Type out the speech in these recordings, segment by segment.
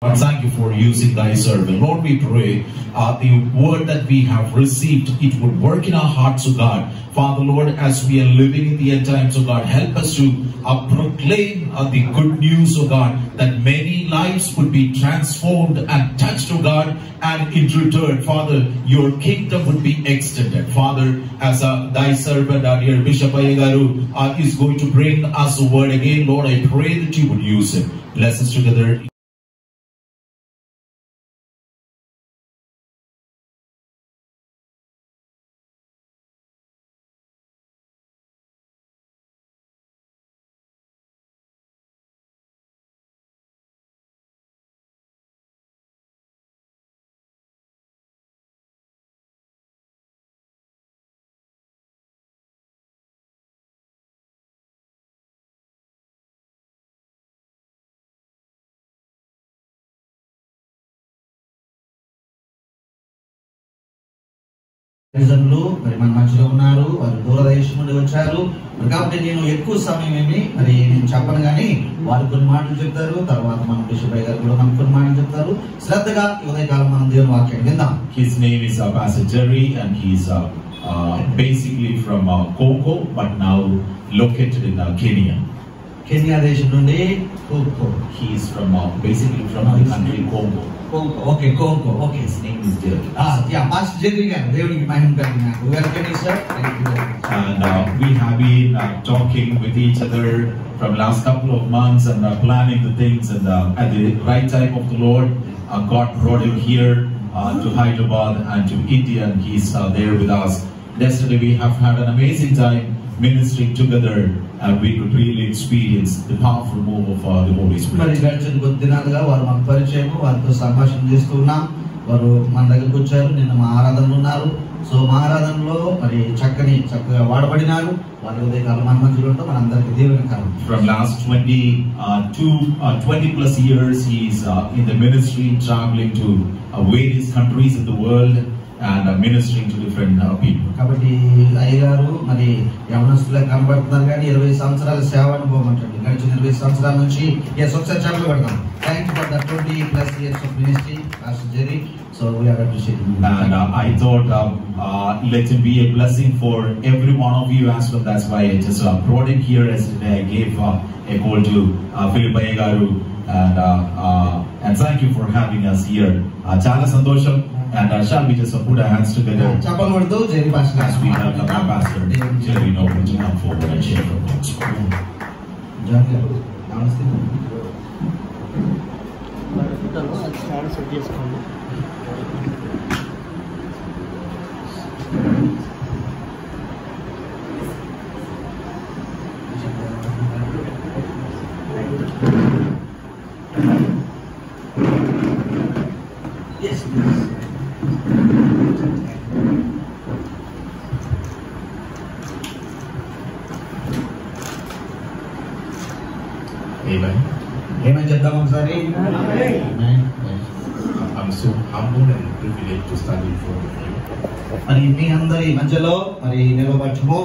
Thank you for using thy servant. Lord, we pray the word that we have received, it would work in our hearts, O God. Father, Lord, as we are living in the end times, O God, help us to proclaim the good news, O God, that many lives would be transformed and touched, O God, and in return, Father, your kingdom would be extended. Father, as thy servant, our dear Bishop Ayyagaru, is going to bring us a word again, Lord, I pray that you would use him. Bless us together. మరి మన మధ్యలో ఉన్నారు, వారు దూరదేశం నుండి వచ్చారు. కాబట్టి నేను ఎక్కువ సమయం నేను చెప్పను కానీ వారు కొన్ని మాటలు చెప్తారు. తర్వాత మన బిషప్ గారు కూడా మనకు కొన్ని మాటలు చెప్తారు. శ్రద్ధగా ఉదయకాలం మనం దేవుని వాక్యం విందాం. His name is Pastor Jerry and he's basically from Congo but now located in Kenya. Kenya దేశం నుండి He is from basically from the country Congo. Okay, Congo. Okay, his name is Jerry. Yeah, Pastor Jerry గారు దేవునికి మహిమ కలిగినారు. Welcome sir. Thank you. And we have been talking with each other from last couple of months and planning the things, and at the right time of the Lord, God brought him here to Hyderabad and to India, and he's there with us. Yesterday we have had an amazing time ministering together, and we could really experience the powerful move of the Holy Spirit. మరి గడిచిన కొద్ది దినాలుగా వారు మన పరిచయం, వారితో సంభాషణ చేస్తున్నాం. వారు మన దగ్గరకు వచ్చారు, నిన్న మా ఆరాధనలు ఉన్నారు. సో మా ఆరాధనలో మరి చక్కగా వాడబడినారు. వారి ఉదయకాలం మన మధ్యలో ఉండడం మనందరికీ దీవెనకరం. From last 20 plus years he is in the ministry, traveling to various countries in the world and ministering to different people. కాబట్టి అయ్యగారు మరి యవనస్తులకు కనబడుతున్నారు కానీ 20 సంవత్సరాల సేవ అనుభవం అంటే గడిచిన 20 సంవత్సరాల నుంచి ఒకసారి చెప్పలు పెడతాం. Thank you for the 20 plus years of ministry, Pastor Jerry. So we are appreciating. And I thought let him be a blessing for every one of you as well. That's why I just brought him here yesterday. I gave a call to Philip Ayyagaru and thank you for having us here. Chala sandosham. And shall we just put our hands together as we welcome our pastor Jerry Noble to come forward and share from God's word. Yes, please. Amen. Amen. చెప్దాం ఒకసారి. I'm so humbled and privileged to stand before you. మరి మీ అందరి మధ్యలో మరి నిలబడటము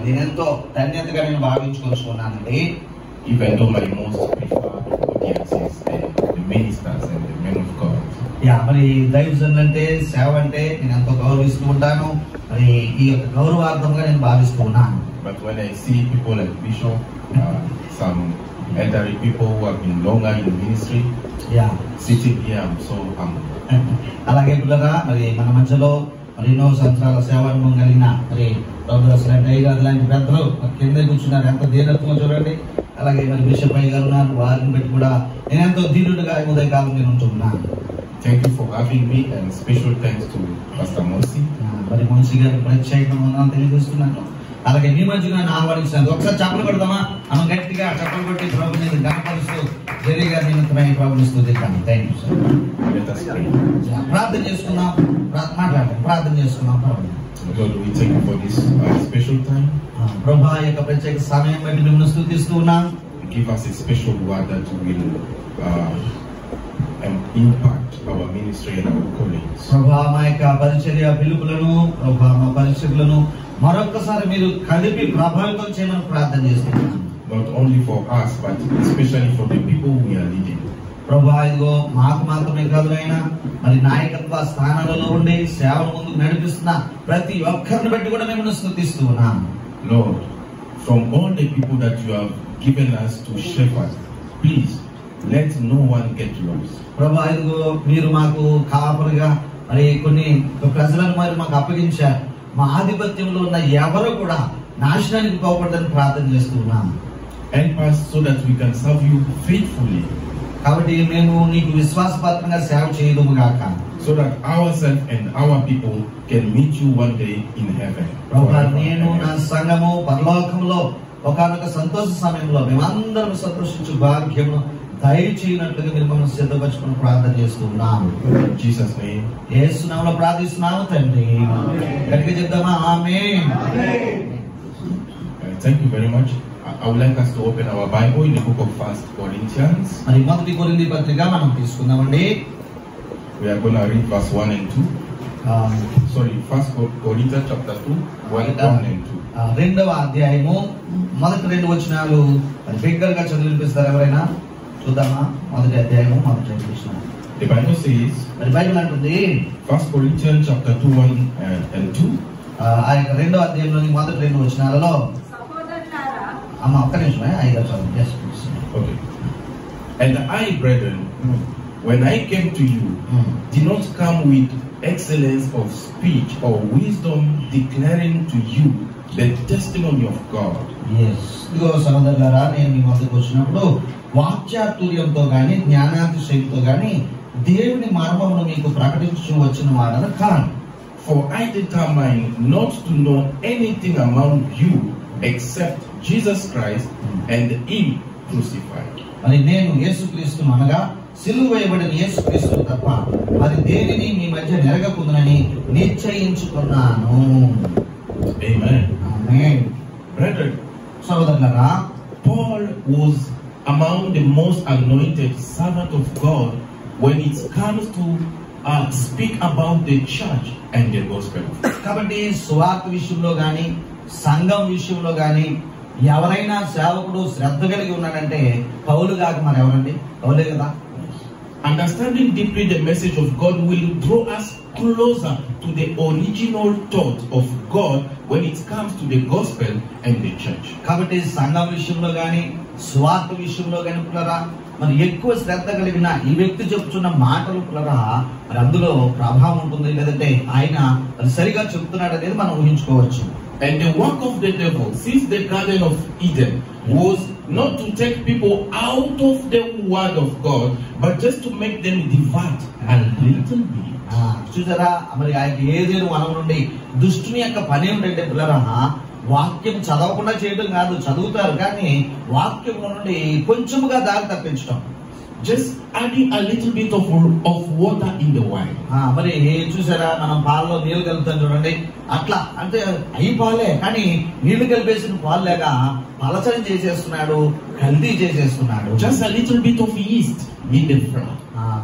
నేనెంతో ధన్యతగా నేను భావించుకుంటున్నానండి. Even though my most preferred audience is the ministers and the men of God. మరి దైవజనులు అంటే సేవ అంటే నేను ఎంతో గౌరవిస్తూ ఉంటాను. మరి ఈ యొక్క గౌరవార్థంగా నేను భావిస్తూ ఉన్నాను. But when I see people like Bishop, some elderly people who have been longer in ministry, sitting here, I'm so humble. అలాగే పిల్లరా మరి మన మధ్యలో మరి ఎన్నో సంవత్సరాల సేవానుభవం కలిగిన మరి అయ్య గారు లాంటి పెద్దలు కింద కూర్చున్నారు. ఎంత దీనత్వం చూడండి. అలాగే మరి బిషప్ అయ్య గారు ఉన్నారు. వారిని బట్టి కూడా నేను ఎంతో దీనుడుగా ఉదయకాలం నేను ఉంటున్నాను. Thank you for having me, and special thanks to Pastor Monsi. మరి మున్సి గారు ప్రత్యేకంగా తెలియజేస్తున్నాను. అలాగే మీ మధ్యగా ఆహ్వానించినందుకు ఒకసారి చప్పలు కొడతామా? మనం గట్టిగా చప్పలు కొట్టి ప్రభుని గణపరుస్తూ జెర్రీ గారి నిమిత్తమై ప్రభుని స్తుతిద్దాం. Thank you sir. ప్రార్థన చేసుకున్నాం. ప్రార్థన చేసుకున్నాం. Lord, we thank you for this special time. ప్రభా యొక్క ప్రత్యేక సమయం బట్టి మిమ్మల్ని స్తుతిస్తూ ఉన్నాం. Give us a special word that will impact our ministry and our callings. ప్రభా మా యొక్క పరిచర్య పిలుపులను, ప్రభా మా పరిచర్యలను మరొకసారి మీరు కలిపి ప్రభావితం చేయమని ప్రార్థన చేస్తున్నాను. Not only for us, but especially for the people we are leading. ప్రభువా ఇదిగో మాకు మాత్రమే కాదు నాయనా, మరి నాయకత్వ స్థానాలలో ఉండి సేవను ముందుకు నడిపిస్తున్న ప్రతి ఒక్కరిని బట్టి కూడా మేము స్తుతిస్తూ ఉన్నాం. Lord, from all the people that you have given us to shepherd, please let no one get lost. ప్రభువా ఇదిగో మీరు మాకు కాపరిగా మరి కొన్ని ప్రజలను మరి మాకు అప్పగించారు. మా ఆధిపత్యంలో ఉన్న ఎవరు కూడా నాశనానికి పోకూడదని ప్రార్థన చేస్తున్నాం. Help us so that we can serve you faithfully. కాబట్టి మేము నీకు విశ్వాసపాత్రంగా సేవ చేయదుము గాక. So that ourselves and our people can meet you one day in heaven. ప్రభువా నేను నా సంఘము పరలోకంలో ఒకనొక సంతోష సమయంలో మేమందరం సంతోషించు భాగ్యము దయచేయనట్లుగా మీరు మమ్మల్ని సిద్ధపరచుకుని ప్రార్థన చేస్తున్నాము. In Jesus' name. యేసు నామములో ప్రార్థిస్తున్నాము తండ్రి. గట్టిగా చెప్దామా? ఆమేన్. Thank you very much. I would like us to open our Bible in the book of 1 Corinthians. మరి మొదటి కొరింథీ పత్రిక మనం తీసుకుందామండి. We are going to read verse 1 and 2. Sorry, 1 Corinthians chapter 2, 1 and 2. రెండవ అధ్యాయము మొదటి 2 వచనాలు బిగ్గరగా గా చదివినిపిస్తారు ఎవరైనా? చూద్దామా? మొదటి అధ్యాయము మొదటి 2 వచనాలు. The Bible says, మరి బైబిల్ అంటుంది 1 Corinthians chapter 2, 1 and 2. ఆ యొక్క రెండవ అధ్యాయంలోని మొదటి 2 వచనాలలో అమ్మ ఒక్క నిమిషమే ఐదో చదువు. Yes, please. Okay. And I, brethren, when I came to you, did not come with excellence of speech or wisdom, declaring to you the testimony of God. Yes. ఇదిగో సహోదరులారా, నేను మీ వద్దకు వచ్చినప్పుడు వాక్చాతుర్యంతో గాని జ్ఞానాతిశయంతో గాని దేవుని మర్మమును మీకు ప్రకటించు వచ్చిన వాడను కాను. For I determined not to know anything among you except Jesus Christ and Him crucified. మరి నేను యేసుక్రీస్తును అనగా సిలువ వేయబడిన యేసుక్రీస్తును తప్ప మరి దేనిని మీ మధ్య నెరగకుందునని నిశ్చయించుకున్నాను. Amen. ఆమేన్. Brethren, సహోదరులారా, Paul was among the most anointed servant of God when it comes to speak about the church and the gospel. కాబట్టి సువార్త విషయంలో గాని సంఘం విషయంలో గాని ఎవరైనా సేవకుడు శ్రద్ధ కలిగి ఉన్నాడంటే పౌలు కాక మరి ఎవరండి? పౌలే కదా. Understanding deeply the message of God will draw us closer to the original thought of God when it comes to the gospel and the church. కాబట్టి సంఘం విషయంలో గాని స్వార్థ విషయంలో గాని పులరా మరి ఎక్కువ శ్రద్ధ కలిగిన ఈ వ్యక్తి చెప్తున్న మాటలు పులరా మరి అందులో ప్రభావం ఉంటుంది, లేదంటే ఆయన మరి సరిగా చెప్తున్నాడు అనేది మనం ఊహించుకోవచ్చు. And the work of the devil since the Garden of Eden was not to take people out of the word of God, but just to make them divert a little bit. చూసారా, మరి ఆయన ఏదేను వనం నుండి దుష్టుని యొక్క పని ఏమిటంటే పిల్లరా వాక్యం చదవకుండా చేయడం కాదు, చదువుతారు కానీ వాక్యం నుండి కొంచెముగా దారి తప్పించడం. Just adding a little bit of water in the wine. మరి చూసారా, మనం పాలలో నీళ్లు కలుపుతాం చూడండి, అట్లా అంటే అయి పాలే కానీ నీళ్లు కలిపేసిన పాలు లేక పలచని చేసేస్తున్నాడు, కల్తీ చేసేస్తున్నాడు. Just a little bit of yeast in the flour.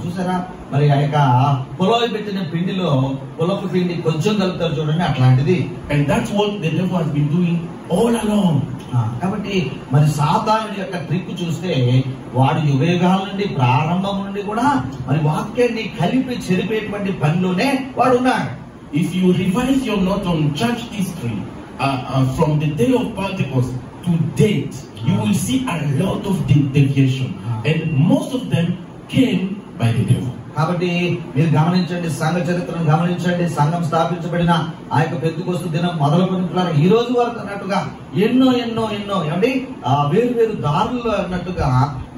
చూసారా, మరి ఆ యొక్క పొలం పెట్టిన పిండిలో పొలపు పిండి కొంచెం కలుపుతారు చూడండి, అట్లాంటిది. And that's what the devil has been doing all along. కాబట్టి మరి సాతానుడి యొక్క ట్రిక్ చూస్తే వాడు యుగయుగాల నుండి ప్రారంభం నుండి కూడా మరి వాక్యాన్ని కలిపి చెరిపేటువంటి పనిలోనే వాడు ఉన్నాడు. If you revise your note on church history from the day of Pentecost to date, you will see a lot of deviation, and most of them came by the devil. కాబట్టి మీరు గమనించండి, సంఘ చరిత్రను గమనించండి. సంఘం స్థాపించబడిన ఆ యొక్క పెంతెకోస్తు దినం మొదలుకొని ఈ రోజు వరకు అన్నట్టుగా ఎన్నో ఎన్నో ఎన్నో ఏమండి వేరు వేరు దారులు అన్నట్టుగా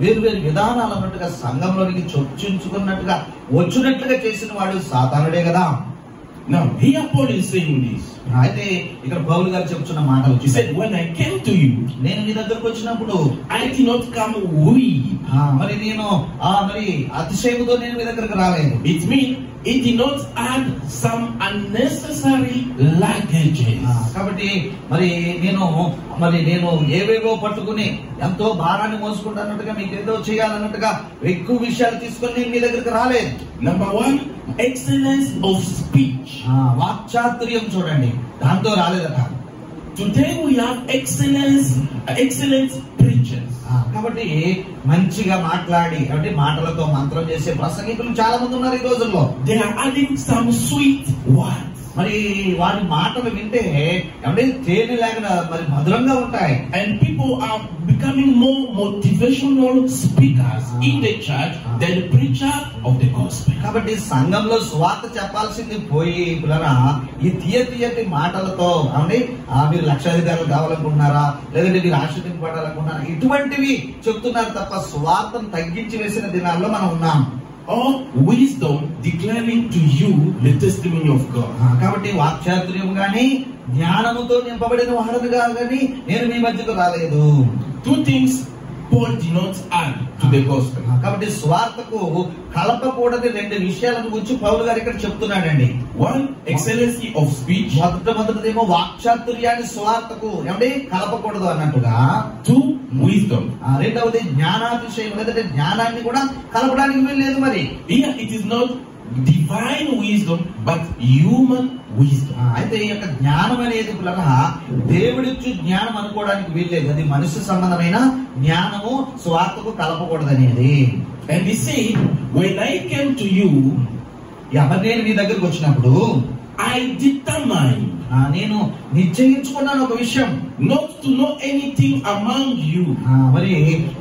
వేరు వేరు విధానాలు అన్నట్టుగా సంఘంలోనికి చొచ్చించుకున్నట్టుగా వచ్చినట్లుగా చేసిన వాడు సాతానుడే కదా. Now here Paul is saying this. అయితే ఇక్కడ పౌలు గారు చెప్తున్న మాటలు, he said, when I came to you, నేను నీ దగ్గరకు వచ్చినప్పుడు I did not come weak. మరి నేను మరి అతిశయముతో నేను మీ దగ్గరకు రాలేదు. It means it did not add some unnecessary luggages. కాబట్టి మరి నేను ఏవేవో పట్టుకుని ఎంతో భారాన్ని మోసుకుంటున్నట్టుగా మీకు ఏదో చేయాలన్నట్టుగా ఎక్కువ విషయాలు తీసుకొని నేను మీ దగ్గరకు రాలేదు. Number one, excellence of speech. వాక్చాతుర్యం చూడండి, దాంతో రాలేదట. Today we have excellent preachers. కాబట్టి మంచిగా మాట్లాడి అంటే మాటలతో మంత్రం చేసే ప్రసంగికులు చాలా మంది ఉన్నారు ఈ రోజుల్లో. They are adding some sweet words. మరి వారి మాటలు వింటే అంటే తేనె లేకుండా మరి మధురంగా ఉంటాయి. And people are becoming more motivational speakers in the church than the preacher of the gospel. కాబట్టి సంఘంలో స్వార్థ చెప్పాల్సింది పోయి పిల్లరా ఈ తీయటి మాటలతో అంటే మీరు లక్షాధికారులు కావాలనుకుంటున్నారా, లేదంటే మీరు ఆశీర్వదింపబడాలనుకుంటున్నారా, ఇటువంటివి చెప్తున్నారు తప్ప స్వార్థం తగ్గించి వేసిన దినాల్లో మనం ఉన్నాం. Or wisdom declaring to you the testimony of God. కాబట్టి వాక్చాతుర్యం గాని జ్ఞానముతో నింపబడిన వాడుగా గాని నేను మీ మధ్యకు రాలేదు. Two things Paul did not add to the gospel. కాబట్టి స్వార్థకు కలపకూడని రెండు విషయాలను గురించి పౌలు గారు ఇక్కడ చెప్తున్నాడండి. One, excellency of speech. మొదటిదేమో వాక్చాతుర్యాన్ని స్వార్థకు ఏమంటే కలపకూడదు అన్నట్టుగా. Two, wisdom. రెండవది జ్ఞానాతిశయం, లేదంటే జ్ఞానాన్ని కూడా కలపడానికి వీల్లేదు. మరి Here it is not divine wisdom but human wisdom. అయితే ఈ యొక్క జ్ఞానం అనేది పిల్లగా దేవుడిచ్చు జ్ఞానం అనుకోవడానికి వీల్లేదు. అది మనుష్య సంబంధమైన జ్ఞానము స్వార్థకు కలపకూడదు అనేది. And he said, when I came to you, ఎవరు నేను మీ దగ్గరకు వచ్చినప్పుడు I determined, నేను నిశ్చయించుకున్నాను ఒక విషయం, not to know anything among you. మరి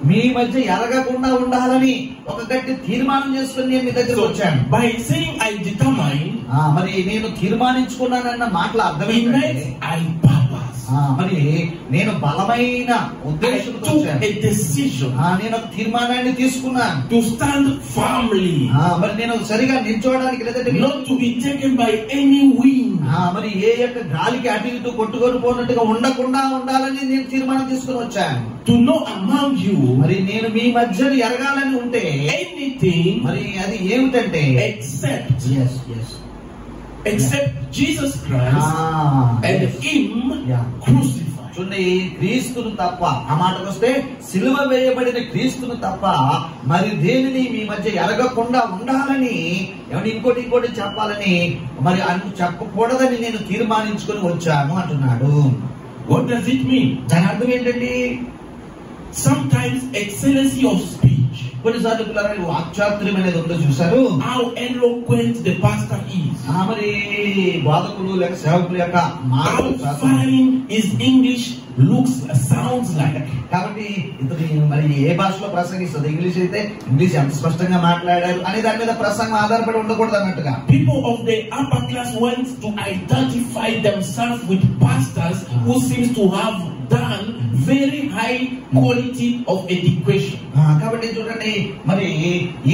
మీ మధ్య ఎరగకుండా ఉండాలని ఒక గట్టి తీర్మానం చేసుకుని నేను మీ దగ్గరకు వచ్చాను. By saying I determined, మరి నేను తీర్మానించుకున్నానన్న మాటల అర్థం ఏంటంటే I purpose. మరి నేను బలమైన ఉద్దేశంతో నేను ఒక తీర్మానాన్ని తీసుకున్నాను. To stand firmly. మరి నేను సరిగా నిల్చోవడానికి, లేదంటే not to be taken by any wind. మరి ఏ యొక్క గాలికి అటు ఇటు కొట్టుకొని పోయినట్టుగా ఉండకుండా ఉండాలని నేను తీర్మానం తీసుకుని వచ్చాను. To know among you, మరి నేను మీ మధ్య ఎరగాలని ఉంటే anything, మరి అది ఏమిటంటే except Jesus Christ and Him crucified. చూడండి, క్రీస్తును తప్ప, ఆ మాటకు వస్తే సిలువ వేయబడిన క్రీస్తును తప్ప మరి దేనిని మీ మధ్య ఎరగకుండా ఉండాలని ఇంకోటి చెప్పాలని మరి చెప్పకూడదని నేను తీర్మానించుకుని వచ్చాను అంటున్నాడు. What does it mean? దాని అర్థం ఏంటండి? Sometimes excellency of speech. కొన్నిసార్లు పిల్లలు వాక్చాతుర్యం అనేది ఉందో చూసారు. How eloquent the pastor is. మరి బోధకులు లేక సేవకుల యొక్క how fine his English looks, sounds like. కాబట్టి ఇతను మరి ఏ భాషలో ప్రసంగిస్తుంది, ఇంగ్లీష్ అయితే ఇంగ్లీష్ ఎంత స్పష్టంగా మాట్లాడారు అనే దాని మీద ప్రసంగం ఆధారపడి ఉండకూడదు అన్నట్టుగా. People of the upper class went to identify themselves with pastors who seems to have done very high quality of education. కాబట్టి చూడండి, మరి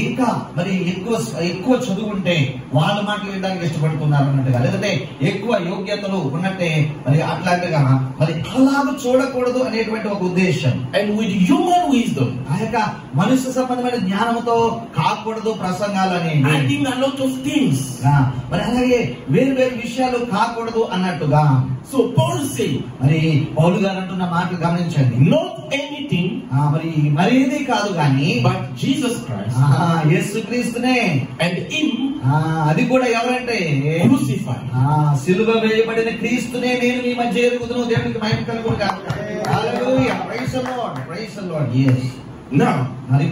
ఇంకా మరి ఎక్కువ చదువు ఉంటే వాళ్ళ మాటలు వినడానికి ఇష్టపడుతున్నారు అన్నట్టుగా, లేదంటే ఎక్కువ యోగ్యతలు ఉన్నట్టే మరి అట్లాంటిగా మరి అలాగ చూడకూడదు అనేటువంటి ఒక ఉద్దేశం. And with human wisdom, ఆ యొక్క మనుష్య సంబంధమైన జ్ఞానంతో కాకూడదు ప్రసంగాలు అనేవి. adding a lot of things. మరి అలాగే వేరు విషయాలు కాకూడదు అన్నట్టుగా. So Paul said, మరి పౌలు గారు అంటున్న మాటలు గమనించండి. not anything, మరేది కాదు కానీ but Jesus Christ, యేసుక్రీస్తునే, and Him, అది కూడా ఎవరంటే crucified. సిలువ వేయబడిన క్రీస్తునే నేను మీ మధ్య ఎరుగుదును. దేవునికి మహిమ కలుగును గాక. Hallelujah, praise the lord, praise the lord. yes. Now,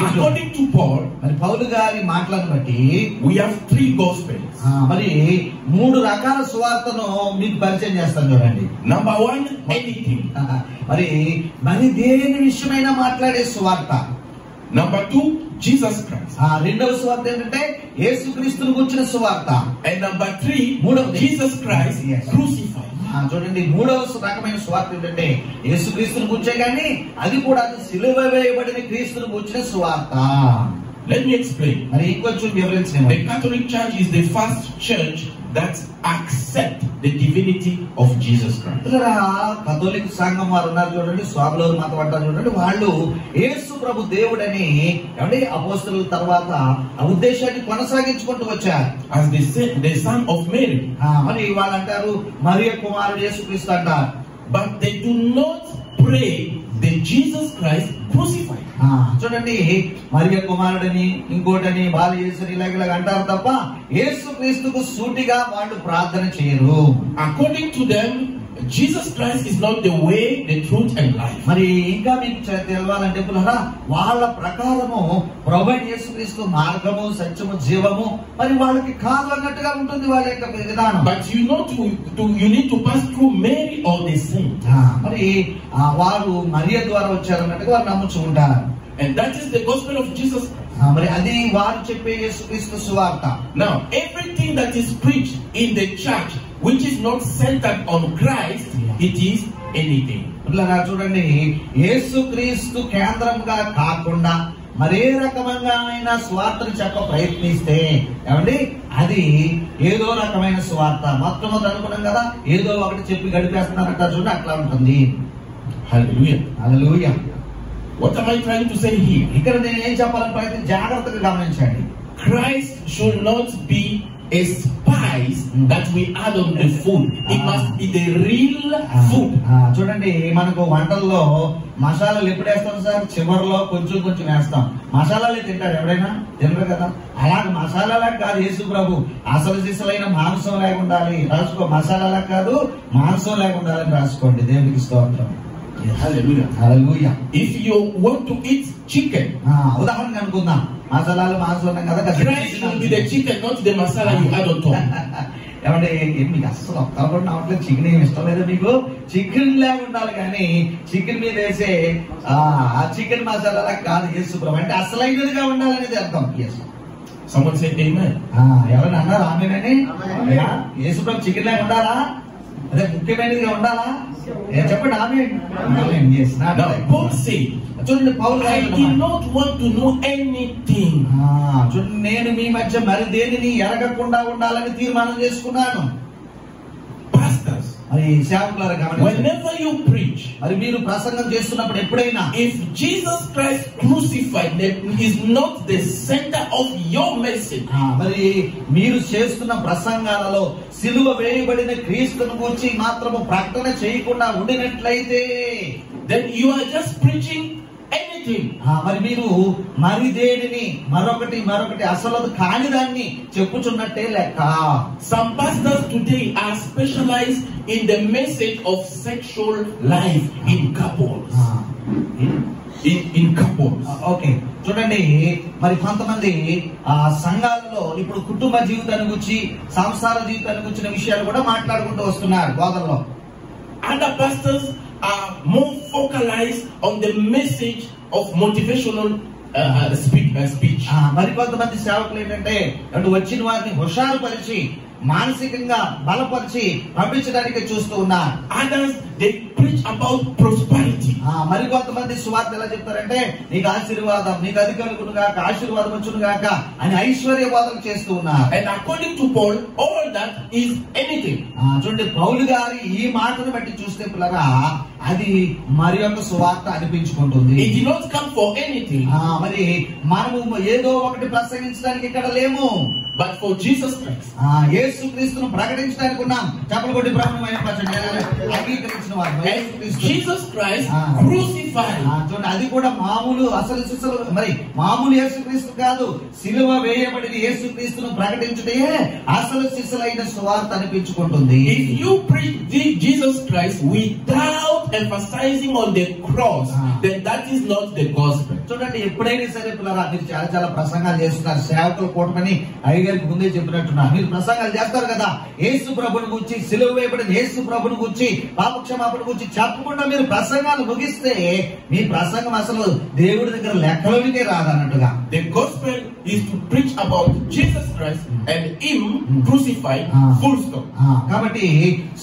according to Paul, మరి పౌలు గారి మాటలను బట్టి we have 3 gospels. మరి 3 రకాల సువార్తను మీకు పరిచయం చేస్తాను చూడండి. Number 1, anything. మరి దేని విషయమైనా మాట్లాడే సువార్త. Number 2, Jesus Christ. రెండవ సువార్త ఏంటంటే యేసుక్రీస్తును గురించిన సువార్త. And number 3, Jesus Christ crucified. చూడండి, మూడవ రకమైన సువార్త ఏంటంటే యేసుక్రీస్తును గురించే కానీ అది కూడా సిలువ వేయబడిన క్రీస్తును గురించిన సువార్త. Let me explain. మరి ఇంకొంచెం వివరించండి. The Catholic Church is the first church that accept the divinity of Jesus Christ. Catholic సంఘం వారు ఉన్నారు చూడండి, స్వాములు మతం అంటారు చూడండి, వాళ్ళు యేసు ప్రభు దేవుడని అపోస్తలుల తర్వాత ఆ ఉద్దేశాన్ని కొనసాగించుకుంటూ వచ్చారు. As they said, the son of Mary. మరి వాళ్ళు అంటారు మరియ కుమారుడు యేసుక్రీస్తు అంటారు. But they do not pray the Jesus Christ crucified. చూడండి, మరియ కుమారుడని ఇంకోటని బాల యేసుని ఇలాగ అంటారు తప్ప యేసుక్రీస్తుకు సూటిగా వాళ్ళు ప్రార్థన చేయరు. According to them, Jesus Christ is not the way, the truth and life. మరి ఇంకా మీకు తెలవాలంటే పునరా వాళ్ళ ప్రకారము ప్రభువైన యేసుక్రీస్తు మార్గము సత్యము జీవము మరి వాళ్ళకి కాదు అన్నట్టుగా ఉంటుంది వాళ్ళ యొక్క విధానం. But you need to pass through Mary or the saint. మరి వారు మరియ ద్వారా వచ్చారన్నట్టుగా వారు నమ్ముచూ ఉంటారు. And that is the gospel of Jesus Christ. మరి అది వారు చెప్పే యేసుక్రీస్తు సువార్త. Now everything that is preached in the church which is not centered on Christ, it is anything. చూడండి, యేసుక్రీస్తు కేంద్రంగా కాకుండా మరే రకమైన స్వార్థను చెప్ప ప్రయత్నిస్తే ఏమండి అది ఏదో రకమైన స్వార్థ. మొట్టమొదటి అనుకున్నాం కదా, ఏదో ఒకటి చెప్పి గడిపేస్తున్నారంట చూడండి, అట్లా ఉంటుంది. Hallelujah. Hallelujah. What am I trying to say here? ఇక్కడ నేను ఏం చెప్పాలని ప్రయత్నం జాగ్రత్తగా గమనించండి. Christ should not be a spice that we add on the food. It must be the real food. చూడండి, మనకు వంటల్లో మసాలాలు ఎప్పుడు వేస్తాం సార్? చివరిలో కొంచెం కొంచెం వేస్తాం. మసాలాలే తింటారు ఎవరైనా? తినరు కదా. అలాగే మసాలాలా కాదు యేసు ప్రభు అసలు సిసలైన మాంసం లేకుండా రాసుకో. మసాలాలా కాదు, మాంసం లేకుండా రాసుకోండి. దేవునికి స్తోత్రం. Hallelujah. Hallelujah. If you want to eat chicken, ఉదాహరణకు అనుకుందాం, మసాలాలు మాంసం ఉన్నాం కదా, Christ will be the chicken, not the masala you add on top. ఏమంటే మీకు అసలు ఒక్కకుండా అవట్లేదు, చికెన్ ఏమి ఇష్టం లేదు మీకు, చికెన్ లాగా ఉండాలి కానీ చికెన్ మీద వేసే ఆ చికెన్ మసాలా కాదు యేసు ప్రభు అంటే అసలైనదిగా ఉండాలనేది అర్థం. Someone said amen. ఎవరైనా అన్నారు ఆమేనని? యేసు ప్రభు చికెన్ లాగా ఉండాలా? అదే ముఖ్యమైనదిగా ఉండాలా? చెప్పండి ఆమేన్. Now Paul said, చూడండి, పౌలు I did not want to know anything. చూడండి, నేను మీ మధ్య మరి దేనిని ఎరగకుండా ఉండాలని తీర్మానం చేసుకున్నాను. Pastors, మరి సేవకులారా గమనించండి, whenever you preach, మరి మీరు ప్రసంగం చేస్తున్నప్పుడు ఎప్పుడైనా if Jesus Christ crucified is not the center of your message, మరి మీరు చేస్తున్న ప్రసంగాలలో సిలువ వేయబడిన క్రీస్తును గురించి మాత్రము ప్రకటన చేయకుండా ఉండినట్లయితే then you are just preaching anything. మరి మీరు మరి దేనిని మరొకటి అసలు కాని దాన్ని చెప్పుచున్నట్టే లెక్క. Some pastors today are specialized in the message of sexual life in couples. In couples. Okay, చూడండి, మరి కొంతమంది సంఘాలలో ఇప్పుడు కుటుంబ జీవితాన్ని గురించి, సంసార జీవితాన్ని గురించిన విషయాలు కూడా మాట్లాడుకుంటూ వస్తున్నారు బోధనలో. Other pastors are more focalized on the message of motivational speech. మరి కొంతమంది సేవకులు ఏంటంటే అటు వచ్చిన వారిని హుషారుపరిచి మానసికంగా బలపరిచి పంపించడానికి చూస్తూ ఉన్నారు. Others they preach about prosperity. మరి కొంతమంది సువార్త ఎలా చెప్తారంటే నీకు ఆశీర్వాదం, నీకు అది కలుగును గాక, ఆశీర్వాదం వచ్చును గాక అని ఐశ్వర్య బోధన చేస్తూ ఉన్నారు. And according to Paul, all that is anything. చూడండి, పౌలు గారి ఈ మాటను బట్టి చూస్తే పిల్లగా అది మరి యొక్క సువార్త అనిపించుకుంటుంది. It did not come for anything. మరి మనము ఏదో ఒకటి ప్రసంగించడానికి ఇక్కడ లేము, but for Jesus Christ. యేసుక్రీస్తును ప్రకటించడానికి ఉన్నాం. చెప్పలు కొట్టి బ్రహ్మమైన అంగీకరించిన వారు Jesus Christ crucified. చూడండి, అది కూడా మామూలు అసలు శిశులు, మరి మామూలు యేసుక్రీస్తు కాదు, సిలువ వేయబడిన యేసుక్రీస్తును ప్రకటించడే అసలు శిశులైన సువార్త అనిపించుకుంటుంది. If you preach Jesus Christ without emphasizing on the cross, then that is not the gospel. చూడండి, ఎప్పుడైనా సరే పిల్లరా, మీరు చాలా ప్రసంగాలు చేస్తున్నారు. సేవకుల కూటమని అయ్యగారికి ముందే చెప్పినట్టున్నారు. మీరు ప్రసంగాలు చేస్తారు కదా, యేసు ప్రభుని గురించి, సిలువ వేయబడిన యేసు ప్రభుని గురించి, పాపక్షమాపణ గురించి చెప్పకుండా మీరు ప్రసంగాలు ముగిస్తే మీ ప్రసంగం అసలు దేవుడి దగ్గర లెక్కలోనికే రాదన్నట్టుగా. The gospel is to preach about Jesus Christ and Him crucified, full stop. కాబట్టి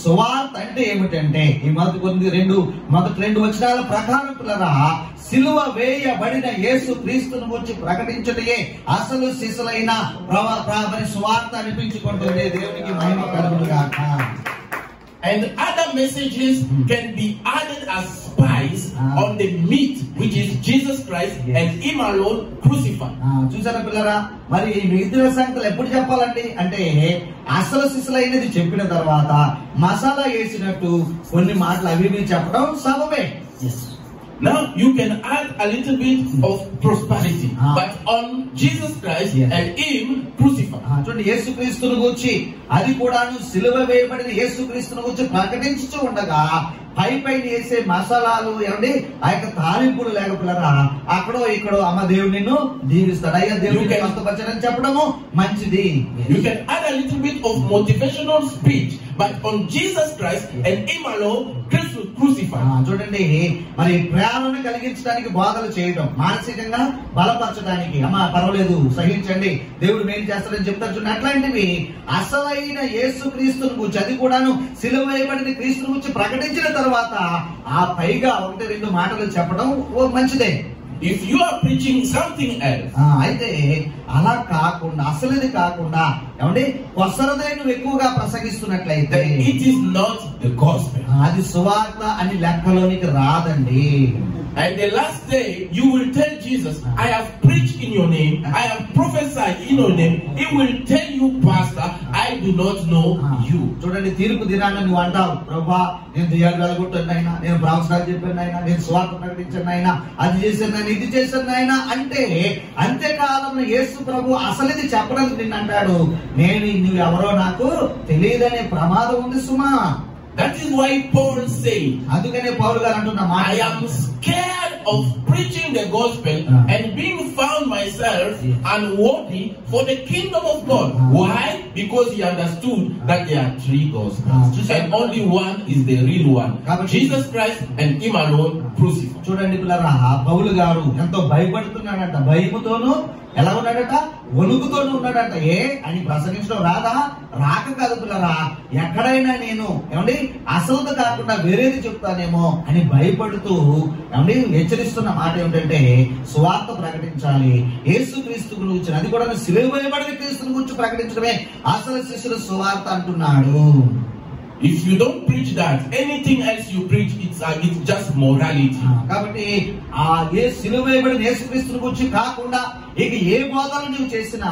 సువార్త అంటే ఏమిటంటే ఈ మొదటి రెండు వచనాల ప్రకారం పిల్లరా, సిలువ వేయబడిన యేసు క్రీస్తును గురించి ప్రకటించటే అసలు శిశులైన సువార్త అనిపించుకుంటుంది. దేవునికి మహిమ కలుగును గాక. And other messages can be added as spice on the meat, which is Jesus Christ and Him alone crucified. చూసారా పిల్లరా, మరి మిగతా సంగతులు ఎప్పుడు చెప్పాలండి అంటే అసలు శిశులైనది చెప్పిన తర్వాత మసాలా వేసినట్టు కొన్ని మాటలు అవి చెప్పడం సబబే. Now you can add a little bit of prosperity, but on Jesus Christ and Him crucified. చూడండి, యేసుక్రీస్తును గురించి అది కూడాను సిలువ వేయబడిన యేసుక్రీస్తును గురించి ప్రకటించుతూ ఉండగా పై పైన వేసే మసాలాలు ఏమండి ఆ యొక్క తాలింపులు లేకపోలేరా అక్కడో ఇక్కడో అమ్మ దేవుడు నిన్ను దీవిస్తాడు, అయ్యా దేవుడిని స్వస్థపరచని చెప్పడము మంచిది. You can add a little bit of motivational speech, but on Jesus Christ and Him alone crucified. చూడండి, మరి ప్రేమను కలిగించడానికి బోధలు చేయడం, మానసికంగా బలపరచడానికి అమ్మ పర్వాలేదు సహించండి దేవుడు మేలు చేస్తాడని చెప్తారు చూడండి. అట్లాంటివి అసలైన యేసుక్రీస్తును గురించి అది కూడాను సిలువ వేయబడిన క్రీస్తును గురించి ప్రకటించిన తర్వాత ఆ పైగా 1-2 మాటలు చెప్పడం మంచిదే. If you are preaching something else, అయితే అలా కాకుండా అసలుది కాకుండా ఏమండి కొసరదే నువ్వు ఎక్కువగా ప్రసంగిస్తున్నట్లయితే it is not the gospel. అది సువార్త అని లెక్కలోనికి రాదండి. And the last day you will tell Jesus, I have preached in your name, I have prophesied in your name. He will tell you, Pastor, I do not know you. చూడండి, తీర్పు దినాన నువ్వు అంటావు, ప్రభువా నేను దెయ్యాలు వెలగొట్టాను ఆయన, నేను ప్రవచనాలు చెప్పాను ఆయన, నేను సువార్త ప్రకటించాను ఆయన, అది చేశాను ఆయన, ఇది చేశాను ఆయన అంటే అంత్యకాలంలో యేసు ప్రభు అసలు ఇది చెప్పడానికి నిన్ను అంటాడు, నేను నువ్వు ఎవరో నాకు తెలియదనే ప్రమాదం ఉంది సుమా. That is why Paul said, అందుకనే పౌలు గారు అంటున్న మాట, I am scared of preaching the gospel and being found myself unworthy for the kingdom of God. Why? Because he understood that there are 3 gospels and only one is the real one, Jesus Christ and Him alone crucified. చూడండి పిల్లరా, పౌలు గారు ఎంతో భయపడుతున్నాడంట, భయముతోనూ ఎలా ఉన్నాడట, వణుకుతోనూ ఉన్నాడట. అని ప్రసంగించడం రాదా? రాక కాదు పిల్లరా, ఎక్కడైనా నేను ఏమండి అసలు కాకుండా వేరేది చెప్తానేమో అని భయపడుతూ ఏమండి హెచ్చరిస్తున్న మాట ఏమిటంటే సువార్త ప్రకటించాలి, యేసుక్రీస్తు గురించి, అది కూడా సిలువ వేయబడిన క్రీస్తుని గురించి ప్రకటించడమే అసలు శిష్యుల సువార్త అంటున్నాడు. If you don't preach that, anything else you preach, it's just morality. కాబట్టి ఆ సిలువ వేయబడిన యేసుక్రీస్తుని గురించి కాకుండా ఇక ఏ బోధలు నువ్వు చేసినా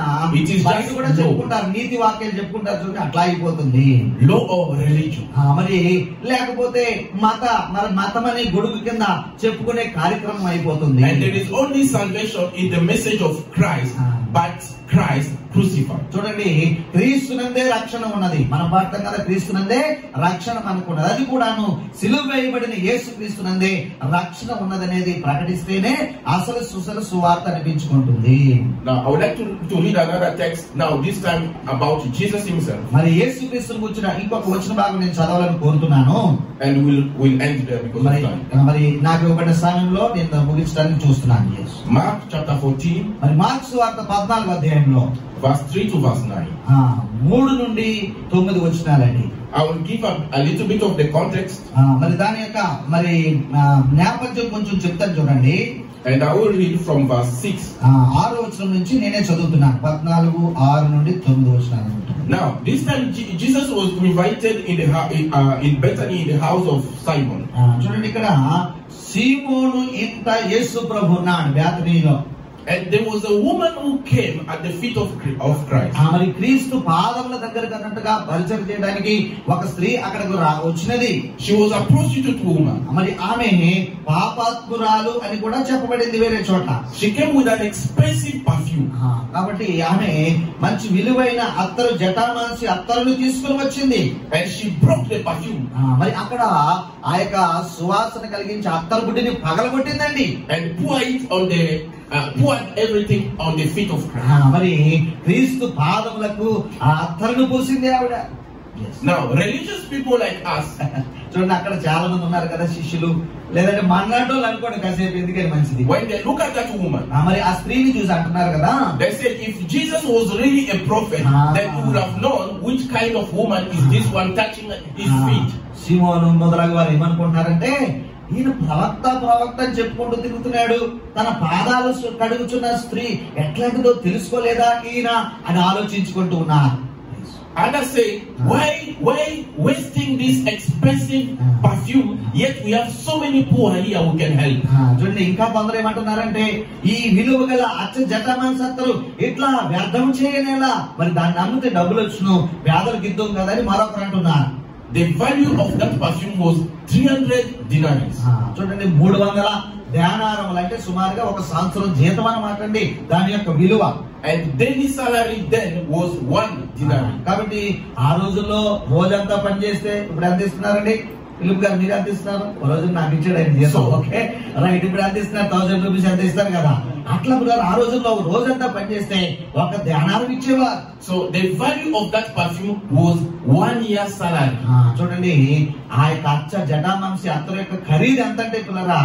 బయట కూడా చెప్పుకుంటారు, నీతి వాక్యాలు చెప్పుకుంటారు చూడండి, అట్లా అయిపోతుంది. Law of religion. మరి లేకపోతే మతం అనే గొడుగు కింద చెప్పుకునే కార్యక్రమం అయిపోతుంది. And there is only salvation in the message of Christ, but Christ crucified. చూడండి, క్రీస్తునందే రక్షణ ఉన్నది. మనం పాడతాం కదా, క్రీస్తునందే రక్షణ మనకున్నది. అది కూడాను సిలువ వేయబడిన యేసుక్రీస్తునందే రక్షణ ఉన్నదనేది ప్రకటిస్తేనే అసలు సుసలు సువార్త అనిపించుకుంటుంది. Now I would like to read another text now, this time about Jesus himself. మరి యేసుక్రీస్తును గురించిన ఇంకొక వచన భాగం నేను చదవాలని కోరుతున్నాను. And we'll end there because of time. మరి నాకు ఇవ్వబడిన సమయంలో నేను ముగించడానికి చూస్తున్నాను. Mark chapter 14. మరి మార్కు సువార్త 14వ అధ్యాయంలో verse 3 to verse 9. 3 నుండి 9 వచనాలండి. I will give a little bit of the context. మరి దాని యొక్క మరి నేపథ్యం కొంచెం చెప్తాను చూడండి. And I will read from verse 6. 6వ వచనం నుంచి నేనే చదువుతున్నాను. 14, 6 నుండి 9 వచనాలు. Now this time Jesus was invited in Bethany in the house of Simon. చూడండి, ఇక్కడ సీమోను ఇంట యేసు ప్రభు ఉన్నాడు బేతనీలో. And there was a woman who came at the feet of Christ. మరి క్రీస్తు పాదముల దగ్గరకు అన్నట్టుగా పరిచయం చేయడానికి ఒక స్త్రీ అక్కడకు వచ్చినది. She was a prostitute woman. మరి ఆమె పాపాత్మురాలు అని కూడా చెప్పబడింది వేరే చోట. She came with an expensive perfume. కాబట్టి ఆమె మంచి విలువైన అత్తరు జటామాంసి అత్తరును తీసుకుని వచ్చింది. And she broke the perfume. మరి అక్కడ ఆ యొక్క సువాసన కలిగించి అత్తరు బుడ్డిని పగలగొట్టిందండి. And poured everything on the feet of Christ. మరి క్రీస్తు పాదములకు ఆ అత్తరును పూసింది ఆవిడ. Now religious people like us, చూడండి, అక్కడ చాలా మంది ఉన్నారు కదా శిష్యులు, లేదంటే మన్నాటోళ్ళు అనుకోండి కాసేపు, ఎందుకని మంచిది. when they look at that woman, మరి ఆ స్త్రీని చూసి అంటున్నారు కదా, they said if Jesus was really a prophet, then he would have known which kind of woman is this one touching his feet. సీమోను మొదలగు వారు ఏమనుకుంటున్నారంటే, ఈయన ప్రవక్త అని చెప్పుకుంటూ తిరుగుతున్నాడు, తన పాదాలు కడుగుచున్న స్త్రీ ఎట్లాంటిదో తెలుసుకోలేదా ఈయన అని ఆలోచించుకుంటూ ఉన్నారు. Others say, why wasting this expensive perfume, yet we have so many poor here who can help. చూడండి, ఇంకా కొందరు ఏమంటున్నారంటే, ఈ విలువ గల అచ్చ జటామాంసి అత్తరు ఇట్లా వ్యర్థం చేయనేలా, మరి దాన్ని అమ్మితే డబ్బులు వచ్చును, పేదలకు ఇద్దాం కదా అని మరొకరు అంటున్నారు. The value of that perfume was 300 dinars. చూడండి, 300 ధ్యానారములు అంటే సుమారుగా 1 సంవత్సరం జీతం అన్నమాట అండి దాని యొక్క విలువ. And daily salary then was 1 dinar. కాబట్టి ఆ రోజుల్లో రోజంతా పనిచేస్తే ఇప్పుడు ఎంత ఇస్తున్నారండి? ఫిలిప్ గారు మీరు ఎంత ఇస్తున్నారు? రోజు నాకు ఇచ్చాడు ఆయన జీతం. ఓకే రైట్, ఇప్పుడు ఎంత ఇస్తున్నారు? 1000 రూపీస్ ఎంత ఇస్తారు కదా. అట్లా ఆ రోజుల్లో రోజంతా పనిచేస్తే 1 ధ్యానారం ఇచ్చేవారు. So the value of that perfume was 1 year's salary. చూడండి ఆ యొక్క అచ్చ జటామాంసి అత్తరు యొక్క ఖరీదు ఎంత అంటే పిల్లరా,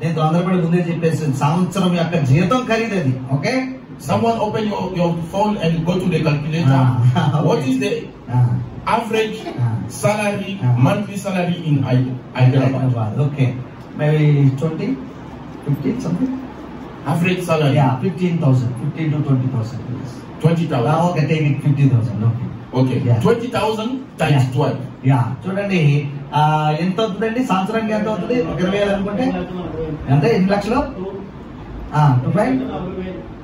నేను తొందరపడి ముందే చెప్పేసి సంవత్సరం యొక్క జీతం ఖరీదు అది. Okay, Someone open your phone and go to the calculator. Okay. What is the average salary, monthly salary in Hyderabad? Okay, maybe 20, 15 something. Average salary? Yeah, 15,000, 15 to 20,000. Yes. 20,000. Okay, take it 50,000. Okay. Okay. Yeah. 20,000 times 12. Yeah చూడండి ఎంత అవుతుందండి సంవత్సరానికి? ఎంత అవుతుంది? 20,000 అనుకుంటే అంటే 2 లక్షలు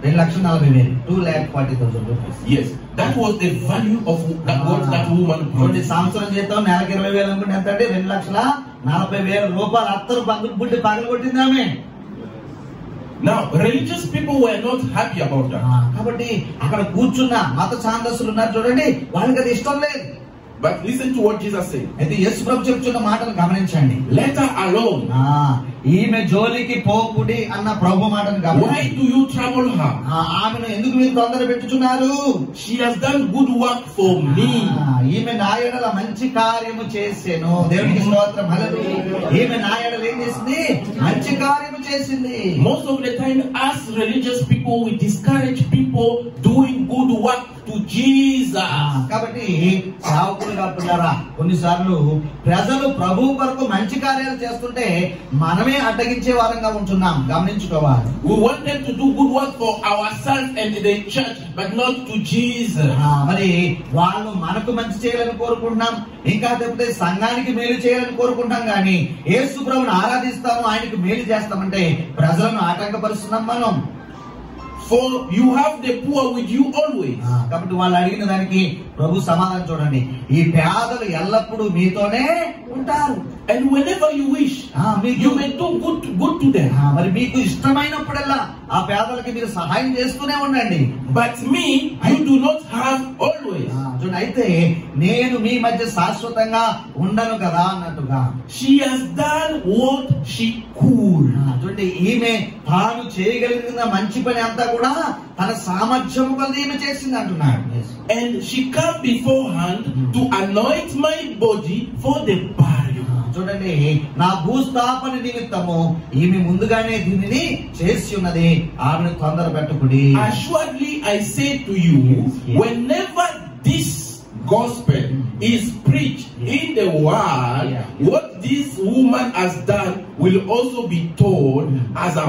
2,40,000, 2,40,000 rupees. Yes, that was the value of what that woman brought. సంవత్సరం జీతం నెలకు 20,000 అనుకుంటే ఎంత అంటే 2,40,000 రూపాయలు అత్తరు బుడ్డి పగలు కొట్టింది ఆమె. Now, religious people were not happy about that. కాబట్టి అక్కడ కూర్చున్న మత ఛాందస్సులు ఉన్నారు చూడండి, వాళ్ళకి అది ఇష్టం లేదు. But listen to what Jesus said. అయితే యేసు ప్రభు చెప్తున్న మాటలు గమనించండి. Let her alone. ఈమె జోలికి పోకుడి అన్న ప్రభు మాటను Why గమనించండి. do you trouble her? ఆమెను ఎందుకు మీరు తొందర పెట్టుచున్నారు? She has done good work for me. ఈమె నా ఎడల మంచి కార్యము చేసేను. దేవునికి స్తోత్రం, హల్లెలూయా. ఈమె నా ఎడల ఏం చేసింది? మంచి కార్యము చేసింది. Most of the time, as religious people, we discourage people doing good work to Jesus. కాబట్టి సేవకులుగా పిల్లరా కొన్నిసార్లు ప్రజలు ప్రభు కొరకు మంచి కార్యాలు చేస్తుంటే మనమే అడ్డగించే వారంగా ఉంటున్నాం, గమనించుకోవాలి. We want them to do good work for ourselves and the church, but not to Jesus. మరి వాళ్ళు మనకు మంచి చేయాలని కోరుకుంటున్నాం, ఇంకా చెప్తే సంఘానికి మేలు చేయాలని కోరుకుంటాం, కానీ యేసు ప్రభువుని ఆరాధిస్తాము, ఆయనకు మేలు చేస్తామంటే ప్రజలను ఆటంకపరుస్తున్నాం మనం. For you have the poor with you always. కాబట్టి వాళ్ళు అడిగిన దానికి ప్రభు సమాధానం చూడండి, ఈ పేదలు ఎల్లప్పుడూ మీతోనే ఉంటారు. And whenever you wish, you may do good to them. మరి మీకు ఇష్టమైనప్పుడల్లా ఆ పేదలకి మీరు సహాయం చేస్తూనే ఉండండి. But me, you do not have always. చూడండి, అయితే నేను మీ మధ్య శాశ్వతంగా ఉండను కదా అన్నట్టుగా. She has done what she could. చూడండి, ఈమె తాను చేయగలిగిన మంచి పని అంతా కూడా తన సామర్థ్యం కొద్ది ఈమె చేసింది అంటున్నాడు. And she came beforehand to anoint my body for the burial. చూడండి, నా భూస్థాపన నిమిత్తము ఈమె ముందుగానే దీనిని చేసి ఉన్నది, ఆమెను తొందర పెట్టుకుడి. Assuredly I say to you, whenever this gospel is preached in the world, what this woman has done will also be told as a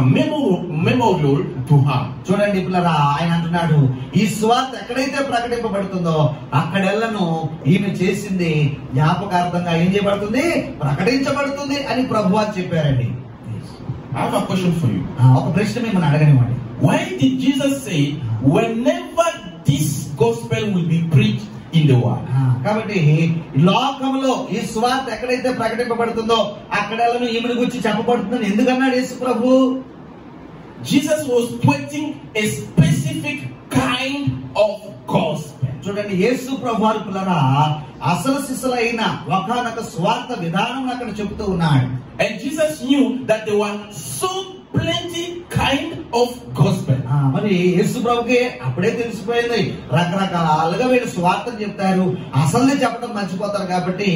memorial to her. చూడండి పిల్లరా, ఆయన అంటున్నాడు, ఈ సువార్త ఎక్కడైతే ప్రకటింపబడుతుందో అక్కడెల్లను ఈమె చేసింది జ్ఞాపకార్థంగా ఏం చేయబడుతుంది? ప్రకటించబడుతుంది అని ప్రభువు చెప్పారండి. I have a question for you. ఒక ప్రశ్న మిమ్మల్ని అడగనివ్వండి. Why did Jesus say whenever this gospel will be preached in the world? కాబట్టి లోకంలో ఈ సువార్త ఎక్కడైతే ప్రకటింపబడుతుందో అక్కడెల్లను ఈమెను గురించి చెప్పబడుతుందని ఎందుకన్నాడు యేసు ప్రభు? Jesus was pointing a specific kind of gospel. చూడండి, యేసు ప్రభువారు పిల్లరా అసలు సిసలైన ఒకానొక స్వార్థ విధానం అక్కడ చెబుతూ ఉన్నాడు. And Jesus knew that there were so plenty kind of gospel. మరి యేసు ప్రభుకి అప్పుడే తెలిసిపోయింది, రకరకాలుగా వీళ్ళు స్వార్థం చెప్తారు, అసలు చెప్పడం మర్చిపోతారు కాబట్టి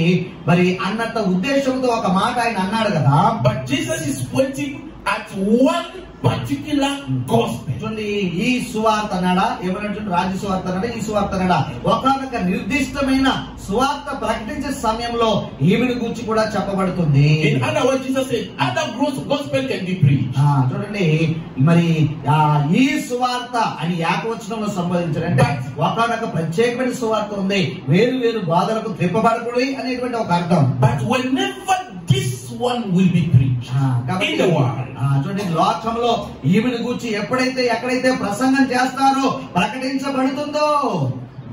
మరి అన్నట్ట ఉద్దేశంతో ఒక మాట ఆయన అన్నాడు కదా. But Jesus is pointing at one particular gospel. చూడండి, ఈ సువార్త అన్నాడా, ఏమన్నట్టు రాజ్య సువార్త అన్నాడా, ఈ సువార్త అన్నాడా, ఒకనొక నిర్దిష్టమైన సువార్త ప్రకటించే సమయంలో ఈమెను గురించి కూడా చెప్పబడుతుంది. In other words, Jesus said other gospel can be preached. చూడండి, మరి ఈ సువార్త అని ఏకవచనంలో సంబోధించారంటే ఒకనొక ప్రత్యేకమైన సువార్త ఉంది, వేరు వేరు బాధలకు త్రిప్పబడకూడదు అనేటువంటి ఒక అర్థం. But whenever this one will be preached in the world, చూడండి, లోకంలో ఈమెను గురించి ఎక్కడైతే ప్రసంగం చేస్తారో ప్రకటించబడుతుందో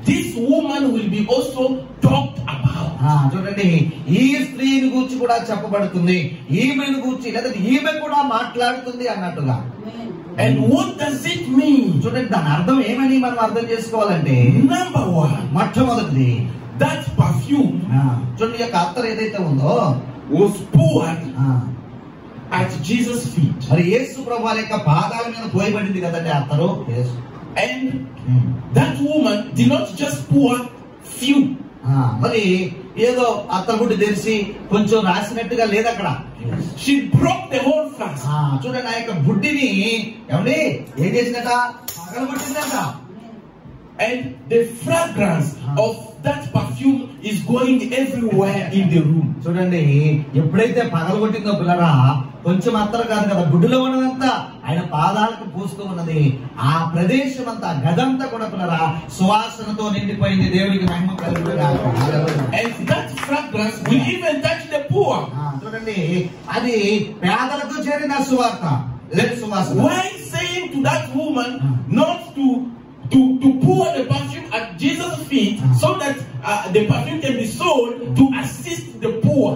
this woman will be also talked about. చూడండి, ఈ స్త్రీని గూర్చి కూడా చెప్పబడుతుంది, ఈమెను గూర్చి లేదా ఈమె కూడా మాట్లాడుతుంది అన్నట్టుగా. And what does it mean? చూడండి, దాని అర్థం ఏమని మనం అర్థం చేసుకోవాలంటే, Number one, మొట్టమొదటిది that perfume చూడండి, యొక్క అత్తరు ఏదైతే ఉందో was poured at Jesus' feet. మరి యేసు ప్రభువు యొక్క పాదాల మీద పోయబడింది కదండి అత్తరు. And that woman did not just pour few. మరి ఏదో అత్తగుడ్డి తెరిచి కొంచెం రాసినట్టుగా లేదు అక్కడ. She broke the whole flask. చూడండి, ఆ యొక్క బుడ్డిని ఏమండి ఏం చేసినట, పగలగొట్టిందట. And the fragrance of that perfume is going everywhere in the room. చూడండి, ఎప్పుడైతే పగలగొట్టిందో పిల్లరా, కొంచెం అత్తరు కాదు కదా, గుడ్డులో ఉన్నదంతా ఆయన పాదాలకు పూస్తూ ఉన్నది. ఆ ప్రదేశం అంతా, గదంతా కూడా పిల్లరా సువాసనతో నిండిపోయింది. దేవునికి మహిమ కలుగునుగాక. And that fragrance will even touch the poor. చూడండి, అది పేదలకు చేరిన సువార్త, సువాసన. Why saying to that woman not to pour the perfume at Jesus' feet so that the perfume can be sold to assist the poor,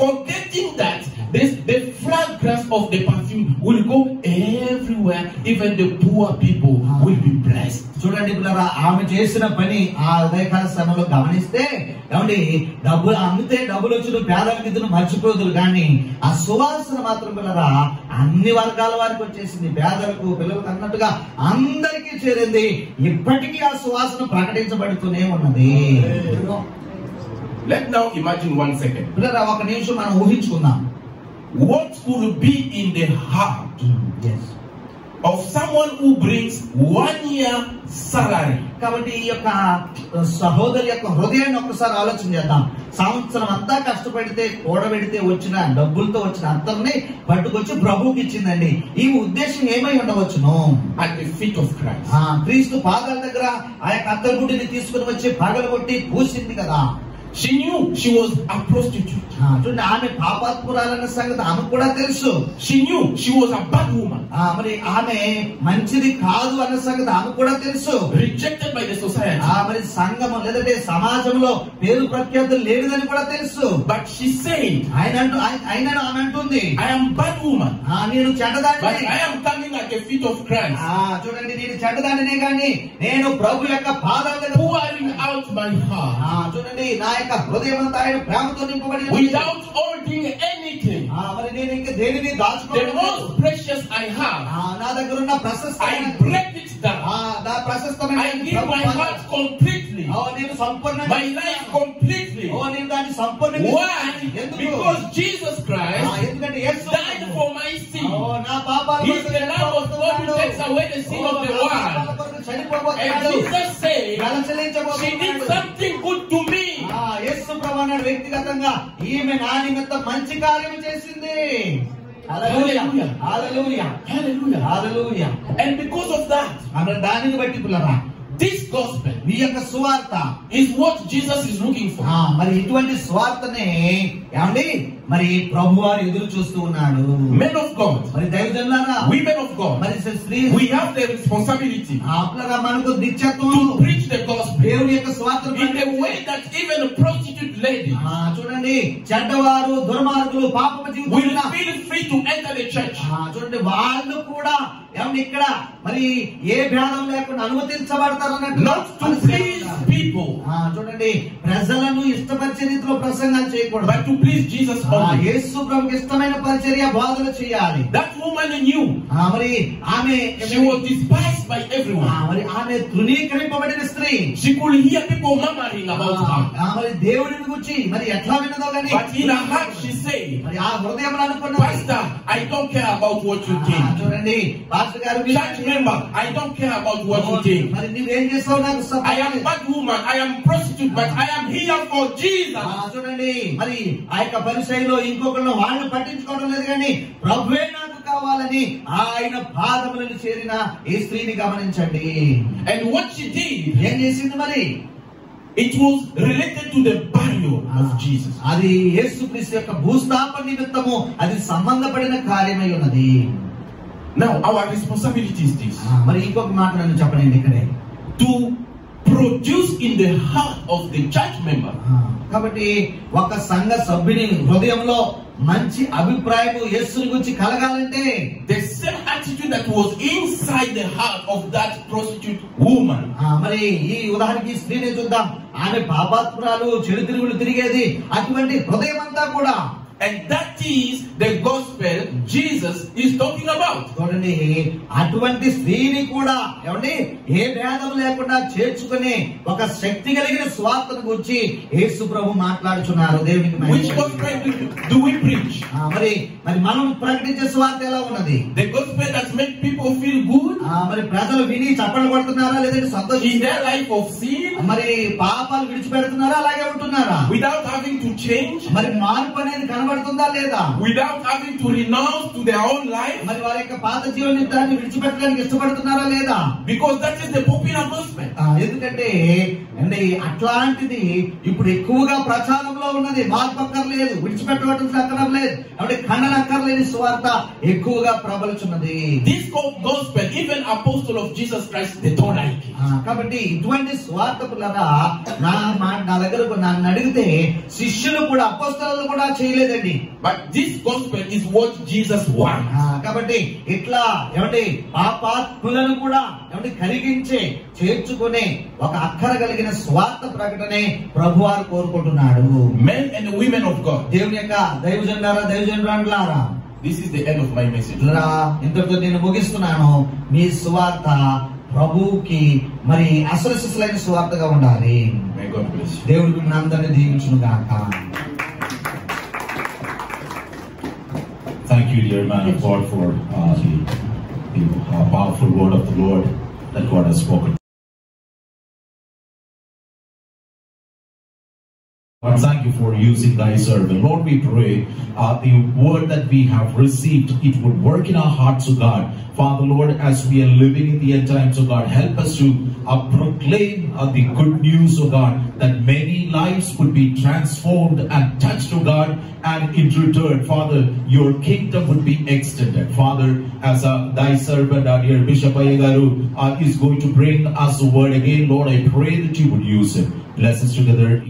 forgetting that the fragrance of the perfume will go everywhere, even the poor people will be blessed. చూడండి పిల్లరా, ఆమె చేసిన పని ఆ ఉదయకాల సమయంలో గమనిస్తే, ఏమండి డబ్బులు అమ్మితే డబ్బులు వచ్చిన పేదల విధులు మర్చిపోదురు, కానీ ఆ సువాసన మాత్రం పిల్లరా అన్ని వర్గాల వారికి వచ్చేసింది. పేదలకు, పిల్లలకు అన్నట్టుగా అందరికీ చేరింది. ఇప్పటికీ ఆ సువాసన ప్రకటించబడుతూనే ఉన్నది. Let's now imagine 1 second. పిల్లరా, ఒక నిమిషం మనం ఊహించుకుందాం. What could be in the heart of someone who brings 1 year salary? కాబట్టి ఈ యొక్క సహోదరి యొక్క హృదయాన్ని ఒక్కసారి ఆలోచన చేద్దాం. సంవత్సరం అంతా కష్టపడితే కూడబెడితే వచ్చిన డబ్బులతో వచ్చిన అత్తర్ని పట్టుకొచ్చి ప్రభువుకి ఇచ్చిందండి. ఈ ఉద్దేశం ఏమై ఉండవచ్చును? At the feet of Christ. క్రీస్తు పాదాల దగ్గర ఆ యొక్క అత్తగుడ్డిని తీసుకుని వచ్చి పగలగొట్టి పూసింది కదా. She knew she was a prostitute. చూడండి, ఆమె పాపాత్మురాలన్న సంగతి ఆమెకు కూడా తెలుసు. She knew she was a bad woman. మరి ఆమె మంచిది కాదు అన్న సంగతి ఆమెకు కూడా తెలుసు. Rejected by the society. మరి సంఘం లేదంటే సమాజంలో పేరు ప్రఖ్యాతులు లేనిదని కూడా తెలుసు. But she said, ఆమె అంటుంది, I am bad woman. నేను చెడ్డదాన్ని. But I am coming at the feet of Christ. చూడండి, నేను చెడ్డదానినే గాని నేను ప్రభు యొక్క పాదాల దగ్గర pouring out my heart. చూడండి, నా యొక్క హృదయం అంతా ఆయన ప్రేమతో నింపబడి without holding anything. మరి నేను ఇంకా దేనిని The దాచుకోలేదు. most precious I have, నా దగ్గర ఉన్న ప్రశస్తమైన I break it down. నా ప్రశస్తమైన I give my heart completely, నేను సంపూర్ణంగా my life completely. నేను దాన్ని సంపూర్ణంగా. Why? Because Jesus Christ ఎందుకంటే యేసు died for my sin. నా పాపాల He is the Lamb of God who takes away the sin of the world. And Jesus said, she did something good to me. యేసు ప్రభువు వ్యక్తిగతంగా ఈమె నా నిమిత్తం మంచి కార్యం చేసింది. హల్లెలూయా, హల్లెలూయా, Hallelujah. Hallelujah. And because of that, దానిని బట్టి పిల్లరా, this gospel ఈ యొక్క సువార్త is what Jesus is looking for. మరి ఇటువంటి సువార్తనే ఏమండి మరి ప్రభువారు ఎదురు చూస్తూ ఉన్నాడు. Men of God, మరి దైవజనులారా, women of God, మరి స్త్రీ we have the responsibility మనకు నిత్యత్వం to preach the gospel దేవుని యొక్క సువార్త in the way that even a prostitute lady చూడండి, చెడ్డవారు, దుర్మార్గులు, పాపపు will జీవితం feel free to enter the church. చూడండి, వాళ్ళు కూడా ఏమండి ఇక్కడ మరి ఏ భేదం లేకుండా అనుమతించబడతారు అన్నట్టు. Not to please people, చూడండి, ప్రజలను ఇష్టపరిచే రీతిలో ప్రసంగాలు చేయకూడదు, but to please Jesus only. యేసు ప్రభువుకి ఇష్టమైన పరిచర్య బోధన చేయాలి. That woman knew మరి ఆమె she was despised by everyone. మరి ఆమె తృణీకరింపబడిన స్త్రీ. She could hear people murmuring about her. మరి దేవుడిని గురించి మరి ఎట్లా విన్నదో కానీ, But in her heart she said, మరి ఆ హృదయంలో అనుకున్న, Pastor, I don't care about what you think. చూడండి, పాస్టర్ గారు, Church member, I don't care about what you think. మరి నువ్వేం చేస్తావు నాకు I am bad woman, I am prostitute, but I am here for Jesus. చూడండి, మరి ఆ యొక్క పరిచయంలో ఇంకొకళ్ళు వాళ్ళు పట్టించుకోవడం లేదు, కానీ ప్రభువే నాకు కావాలని ఆయన పాదములను చేరిన ఈ స్త్రీని గమనించండి. And what she did, ఏం చేసింది మరి? it was related to the burial of Jesus. అది యేసుక్రీస్తు యొక్క భూస్థాపన నిమిత్తము అది సంబంధపడిన కార్యమై ఉన్నది. Now our responsibility is this, మరి ఇంకొక మాట నన్ను చెప్పండి ఇక్కడే, to produce in the heart of the church member కాబట్టి ఒక సంఘ సభ్యుని హృదయంలో మంచి అభిప్రాయం యేసుని గురించి కలగాలంటే the same attitude that was inside the heart of that prostitute woman. మరి ఈ ఉదాహరణకి స్త్రీని చూద్దాం. ఆమె పాపాత్మురాలు, చెడు తిరుగులు తిరిగేది. అటువంటి హృదయం అంతా కూడా, and that is the gospel Jesus is talking about. చూడండి, అటువంటి స్త్రీని కూడా ఏమండి ఏ భేదం లేకుండా చేర్చుకుని ఒక శక్తి కలిగిన స్వార్థను గురించి యేసు ప్రభు మాట్లాడుచున్నారు. దేవునికి మహిమ. Which gospel do we preach? మరి మనం ప్రకటించే స్వార్థ ఎలా ఉన్నది? The gospel that makes people feel good? మరి ప్రజలు విని చప్పట్లు కొడుతున్నారా, లేదంటే సంతోషం? In their life of sin? మరి పాపాలు విడిచిపెడుతున్నారా, అలాగే ఉంటున్నారా? Without having to change? మరి మార్పు అనేది కనబడుతుందా లేదా? Without having to renounce to their own life? మరి వారి యొక్క పాత జీవనాన్ని విడిచిపెట్టడానికి ఇష్టపడుతున్నారా లేదా? Because that is the popular gospel. ఎందుకంటే అట్లాంటిది ఇప్పుడు ఎక్కువగా ప్రచారంలో ఉన్నది. మార్పు అక్కర్లేదు, విడిచిపెట్టవలసిన అక్కరం లేదు, అంటే ఖండన అక్కర్లేని స్వార్థ ఎక్కువగా ప్రబలుచున్నది. This gospel, even apostle of Jesus Christ, they don't like it. కాబట్టి ఇటువంటి స్వార్థపులారా నా దగ్గరకు నన్ను అడిగితే శిష్యులు కూడా, అపోస్తలులు కూడా చేయలేదండి. But this gospel is what Jesus wants. కాబట్టి ఇట్లా ఏమంటే పాపాత్ములను కూడా ఏమంటే కరిగించే, చేర్చుకునే ఒక అక్కర కలిగిన స్వార్థ ప్రకటనే ప్రభువారు కోరుకుంటున్నాడు. Men and women of God, దేవుని యొక్క దైవజనులారా, దైవజనులారా, this is the end of my message. ఇంతటితో నేను ముగిస్తున్నాను. మీ స్వార్థ ప్రభువుకి మరి అసలైన స్వార్థగా ఉండాలి. May God bless you. దేవుడు మిమ్మల్ని అందరినీ దీవించును గాక. Thank you, dear man of God, for the powerful word of the Lord that God has spoken. Lord, thank you for using thy servant. Lord, we pray the word that we have received, it would work in our hearts, O God. Father, Lord, as we are living in the end times, O God, help us to proclaim the good news, O God, that many lives would be transformed and touched, O God, and in return, Father, your kingdom would be extended. Father, as thy servant, our dear Bishop Ayagaru, is going to bring us a word again, Lord, I pray that you would use it. Bless us together.